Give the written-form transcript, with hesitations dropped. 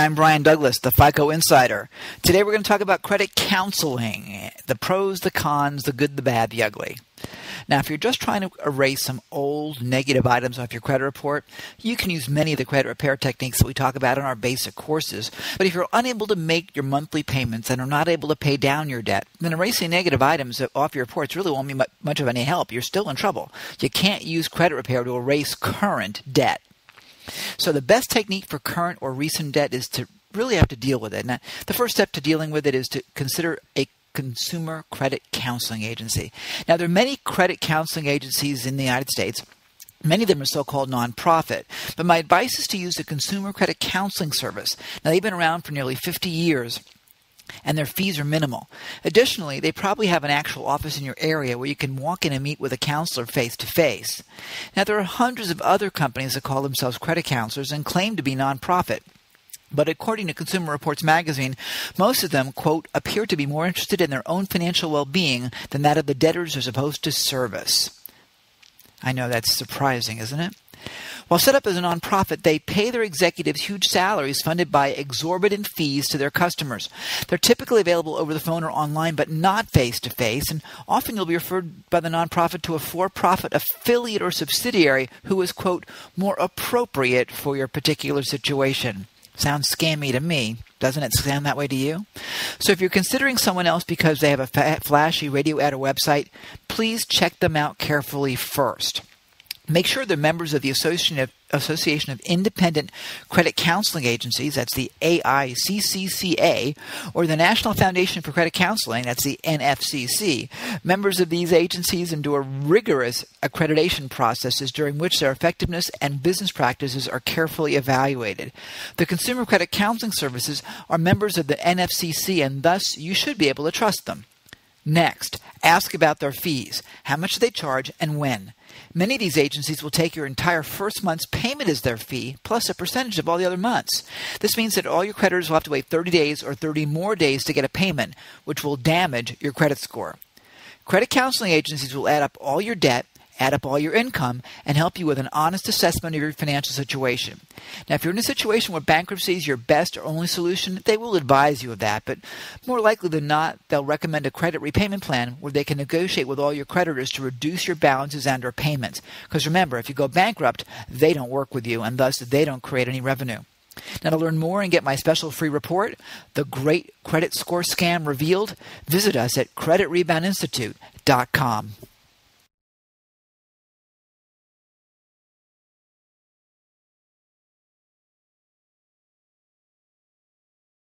I'm Brian Douglas, the FICO Insider. Today we're going to talk about credit counseling, the pros, the cons, the good, the bad, the ugly. Now, if you're just trying to erase some old negative items off your credit report, you can use many of the credit repair techniques that we talk about in our basic courses. But if you're unable to make your monthly payments and are not able to pay down your debt, then erasing negative items off your reports really won't be much of any help. You're still in trouble. You can't use credit repair to erase current debt. So the best technique for current or recent debt is to really have to deal with it. Now, the first step to dealing with it is to consider a consumer credit counseling agency. Now, there are many credit counseling agencies in the United States. Many of them are so-called nonprofit. But my advice is to use a consumer credit counseling service. Now, they've been around for nearly 50 years. And their fees are minimal. Additionally, they probably have an actual office in your area where you can walk in and meet with a counselor face-to-face. Now, there are hundreds of other companies that call themselves credit counselors and claim to be nonprofit. But according to Consumer Reports magazine, most of them, quote, appear to be more interested in their own financial well-being than that of the debtors they're supposed to service. I know that's surprising, isn't it? While set up as a nonprofit, they pay their executives huge salaries funded by exorbitant fees to their customers. They're typically available over the phone or online, but not face-to-face, and often you'll be referred by the nonprofit to a for-profit affiliate or subsidiary who is, quote, more appropriate for your particular situation. Sounds scammy to me. Doesn't it sound that way to you? So if you're considering someone else because they have a flashy radio ad or website, please check them out carefully first. Make sure they're members of the Association of Independent Credit Counseling Agencies, that's the AICCCA, or the National Foundation for Credit Counseling, that's the NFCC. Members of these agencies endure rigorous accreditation processes during which their effectiveness and business practices are carefully evaluated. The Consumer Credit Counseling Services are members of the NFCC, and thus you should be able to trust them. Next, ask about their fees. How much do they charge and when? Many of these agencies will take your entire first month's payment as their fee, plus a percentage of all the other months. This means that all your creditors will have to wait 30 days or 30 more days to get a payment, which will damage your credit score. Credit counseling agencies will add up all your debt, add up all your income, and help you with an honest assessment of your financial situation. Now, if you're in a situation where bankruptcy is your best or only solution, they will advise you of that, but more likely than not, they'll recommend a credit repayment plan where they can negotiate with all your creditors to reduce your balances and or payments. Because remember, if you go bankrupt, they don't work with you, and thus they don't create any revenue. Now, to learn more and get my special free report, The Great Credit Score Scam Revealed, visit us at creditreboundinstitute.com.